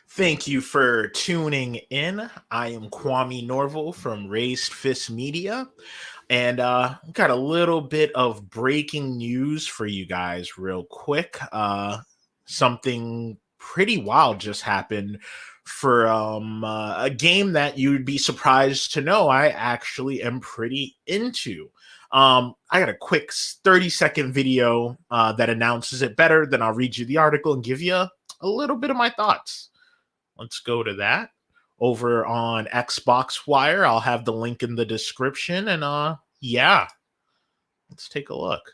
Thank you for tuning in. I am Kwame Norval from Raised Fist Media, and got a little bit of breaking news for you guys, real quick. Something pretty wild just happened for a game that you'd be surprised to know I actually am pretty into. I got a quick 30-second video that announces it better. Then I'll read you the article and give you a little bit of my thoughts. Let's go to that over on Xbox Wire. I'll have the link in the description. And yeah, let's take a look.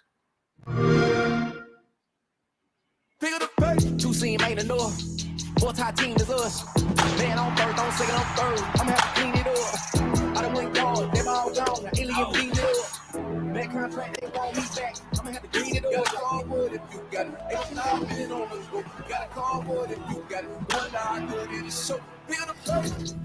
Figure the first two seam ain't enough. Four tie team is us. Man on first, on second, on third. I'ma have to clean it up. I done went yard, they all gone. Now alien clean it up. That contract, they want me back. I'ma have to clean it up. You got a cardboard if you got it. Ain't no been on the go. You got a cardboard if you got it. One eye good in the show. Figure the first.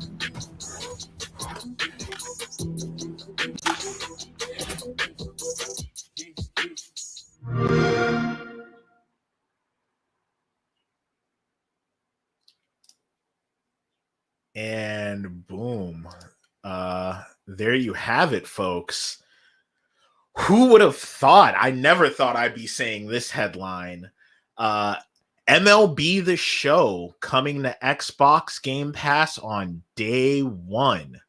And boom. There you have it, folks. Who would have thought? I never thought I'd be saying this headline. MLB The Show coming to Xbox Game Pass on day one.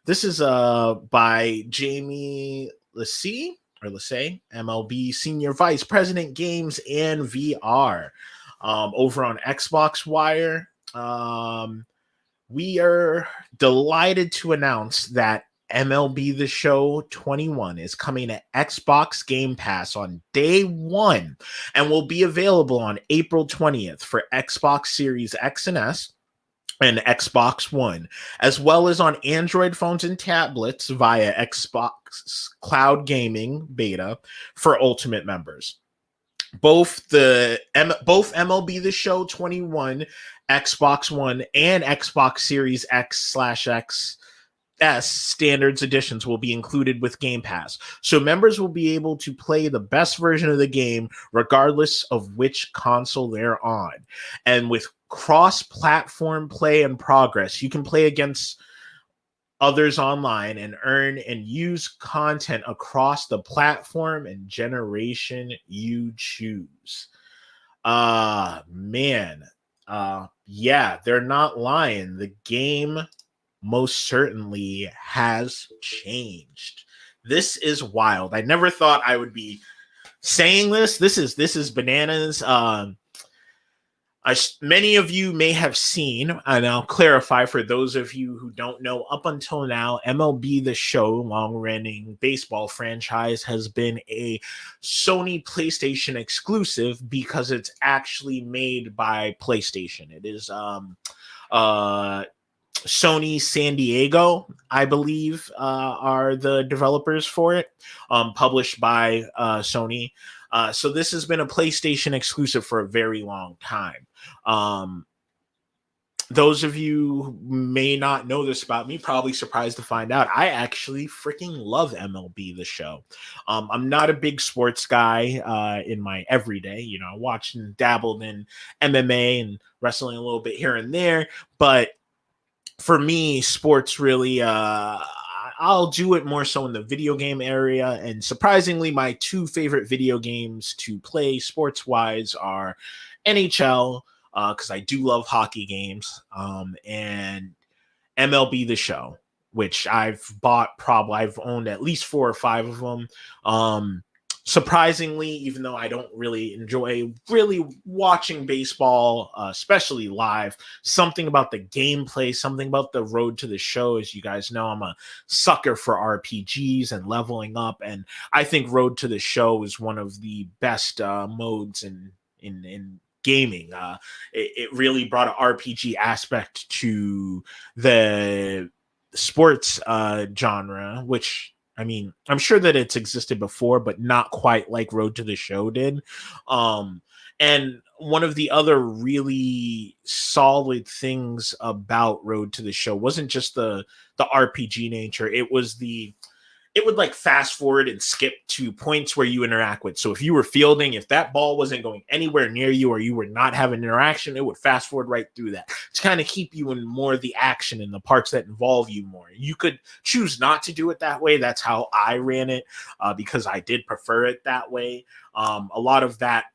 This is by Jamie Lassay, MLB Senior Vice President Games and VR, over on Xbox Wire. We are delighted to announce that MLB The Show 21 is coming to Xbox Game Pass on day one and will be available on April 20th for Xbox Series X and S and Xbox One, as well as on Android phones and tablets via Xbox Cloud Gaming Beta for Ultimate members. Both MLB The Show 21, Xbox One, and Xbox Series X/X standards editions will be included with Game Pass. So members will be able to play the best version of the game regardless of which console they're on. And with cross-platform play and progress, you can play against others online and earn and use content across the platform and generation you choose. Man. Yeah, they're not lying. The game most certainly has changed. This is wild. I never thought I would be saying this. This is bananas. Many of you may have seen, and I'll clarify for those of you who don't know, up until now, MLB The Show, long-running baseball franchise, has been a Sony PlayStation exclusive because it's actually made by PlayStation. It is Sony San Diego, I believe, are the developers for it, published by Sony. So this has been a PlayStation exclusive for a very long time. Those of you who may not know this about me, probably surprised to find out, I actually freaking love MLB The Show. I'm not a big sports guy in my everyday, I watched and dabbled in MMA and wrestling a little bit here and there, but for me, sports really, I'll do it more so in the video game area. And surprisingly, my two favorite video games to play sports-wise are NHL, because I do love hockey games, and MLB The Show, which I've owned at least 4 or 5 of them. Surprisingly, even though I don't really enjoy watching baseball, especially live, something about the gameplay, something about the road to the show, as you guys know, I'm a sucker for RPGs and leveling up, and I think Road to the Show is one of the best modes in gaming. It really brought an RPG aspect to the sports genre, which, I mean, I'm sure that it's existed before, but not quite like Road to the Show did. And one of the other really solid things about Road to the Show wasn't just the RPG nature. It was the it would like fast forward and skip to points where you interact with. So if you were fielding, if that ball wasn't going anywhere near you or you were not having interaction, it would fast forward right through that to kind of keep you in more of the action and the parts that involve you more. You could choose not to do it that way. That's how I ran it because I did prefer it that way. A lot of that,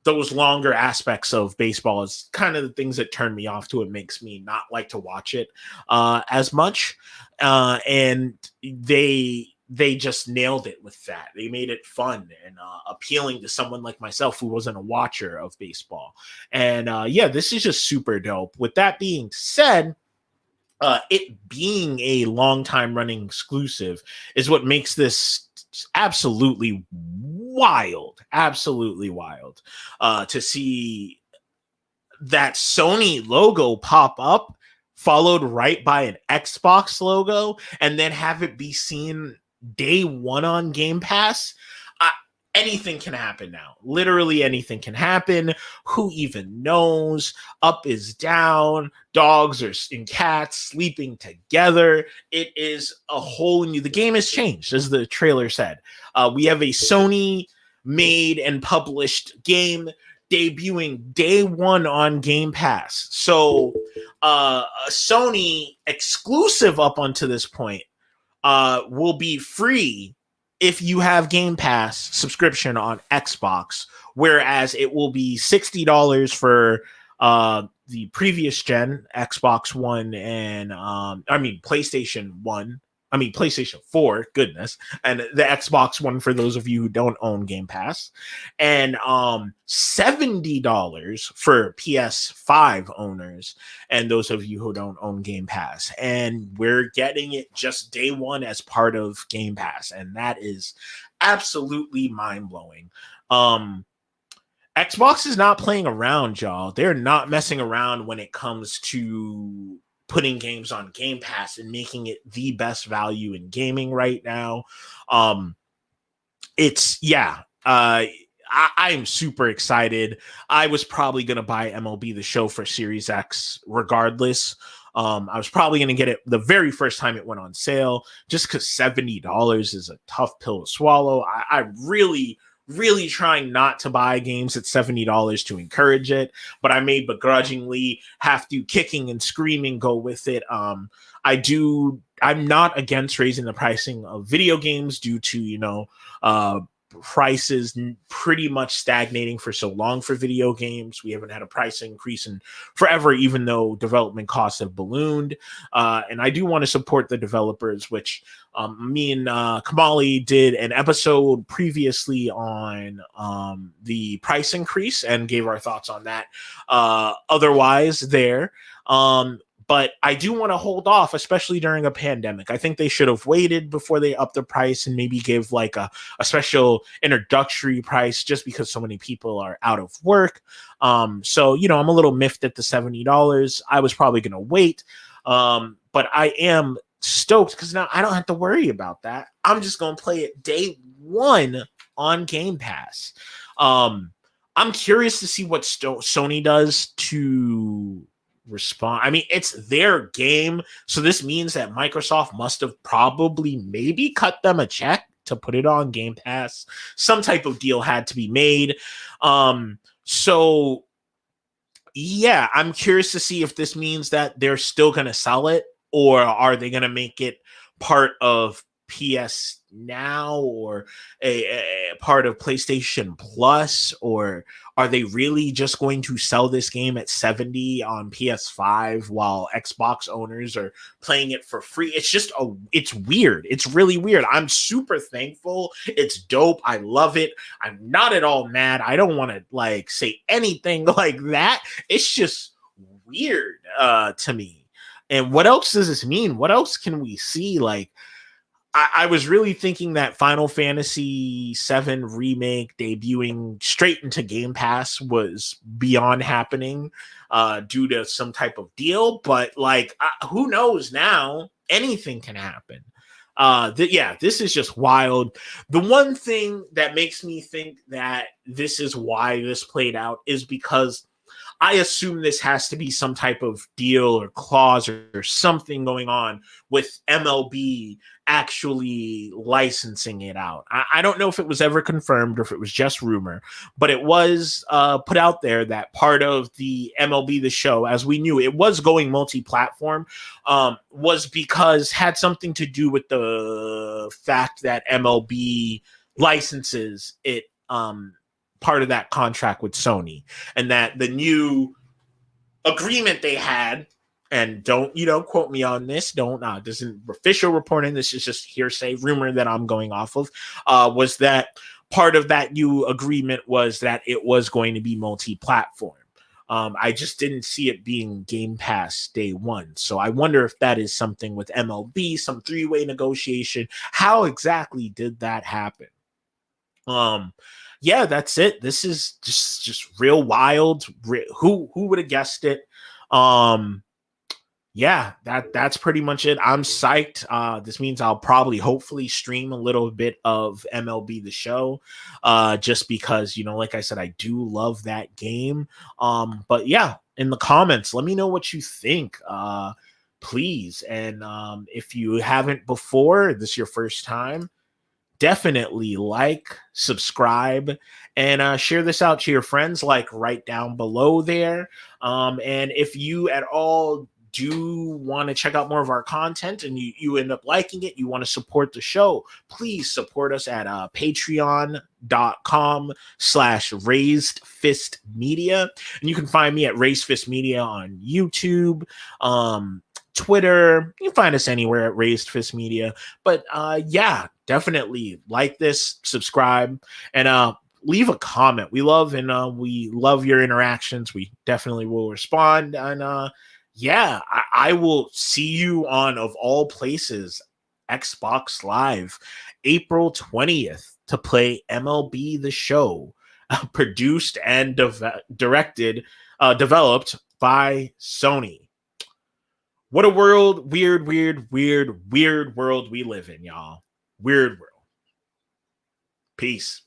those longer aspects of baseball is kind of the things that turn me off to it, makes me not like to watch it as much. And they just nailed it with that. They made it fun and appealing to someone like myself who wasn't a watcher of baseball. And yeah, this is just super dope. With that being said, it being a long time running exclusive is what makes this absolutely wild to see that Sony logo pop up followed right by an Xbox logo and then have it be seen day one on Game Pass. Anything can happen now. Literally anything can happen. Who even knows? Up is down. Dogs and cats sleeping together. It is a whole new. The game has changed, as the trailer said. We have a Sony made and published game debuting day one on Game Pass. So a Sony exclusive up until this point will be free if you have Game Pass subscription on Xbox, whereas it will be $60 for the previous gen Xbox One and PlayStation 4, goodness, and the Xbox One for those of you who don't own Game Pass, and $70 for PS5 owners and those of you who don't own Game Pass. And we're getting it just day one as part of Game Pass, and that is absolutely mind-blowing. Xbox is not playing around, y'all. They're not messing around when it comes to putting games on Game Pass and making it the best value in gaming right now. I am super excited. I was probably going to buy MLB The Show for Series X regardless. I was probably going to get it the very first time it went on sale, just because $70 is a tough pill to swallow. I really trying not to buy games at $70 to encourage it, but I may begrudgingly have to, kicking and screaming, go with it. I'm not against raising the pricing of video games due to, prices pretty much stagnating for so long for video games. We haven't had a price increase in forever, even though development costs have ballooned. And I do want to support the developers, which me and Kamali did an episode previously on the price increase and gave our thoughts on that. Otherwise there. But I do want to hold off, especially during a pandemic. I think they should have waited before they upped the price and maybe give like a special introductory price just because so many people are out of work. So, I'm a little miffed at the $70. I was probably going to wait. But I am stoked because now I don't have to worry about that. I'm just going to play it day one on Game Pass. I'm curious to see what Sony does to respond. I mean, it's their game, so this means that Microsoft must have probably maybe cut them a check to put it on Game Pass. Some type of deal had to be made. So yeah, I'm curious to see if this means that they're still going to sell it, or are they going to make it part of PS Now or a part of PlayStation Plus, or are they really just going to sell this game at $70 on PS5 while Xbox owners are playing it for free? It's weird. It's really weird. I'm super thankful. It's dope. I love it. I'm not at all mad. I don't want to say anything like that. It's just weird to me. And what else does this mean? What else can we see? I was really thinking that Final Fantasy VII Remake debuting straight into Game Pass was beyond happening due to some type of deal. But who knows now? Anything can happen. This is just wild. The one thing that makes me think that this is why this played out is because I assume this has to be some type of deal or clause or something going on with MLB actually licensing it out. I don't know if it was ever confirmed or if it was just rumor, but it was put out there that part of the MLB The Show, as we knew, it was going multi-platform, was because had something to do with the fact that MLB licenses it, part of that contract with Sony, and that the new agreement they had, and don't quote me on this, this isn't official reporting, this is just hearsay rumor that I'm going off of, was that part of that new agreement was that it was going to be multi-platform. I just didn't see it being Game Pass day one. So I wonder if that is something with MLB, some three-way negotiation. How exactly did that happen? Yeah, that's it. This is just real wild. Who would have guessed it? Yeah, that's pretty much it. I'm psyched. This means I'll probably hopefully stream a little bit of MLB The Show, just because, like I said, I do love that game. But yeah, in the comments, let me know what you think, please. And if you haven't before, this is your first time, definitely like, subscribe, and share this out to your friends, like right down below there. And if you at all do want to check out more of our content and you end up liking it, you want to support the show, please support us at patreon.com/raised-fist-media. And you can find me at Raised Fist Media on YouTube, Twitter. You can find us anywhere at Raised Fist Media. But yeah, definitely like this, subscribe, and leave a comment. We love your interactions. We definitely will respond. And yeah, I will see you on, of all places, Xbox Live, April 20th, to play MLB The Show, produced and developed by Sony. What a world, weird world we live in, y'all. Weird world. Peace.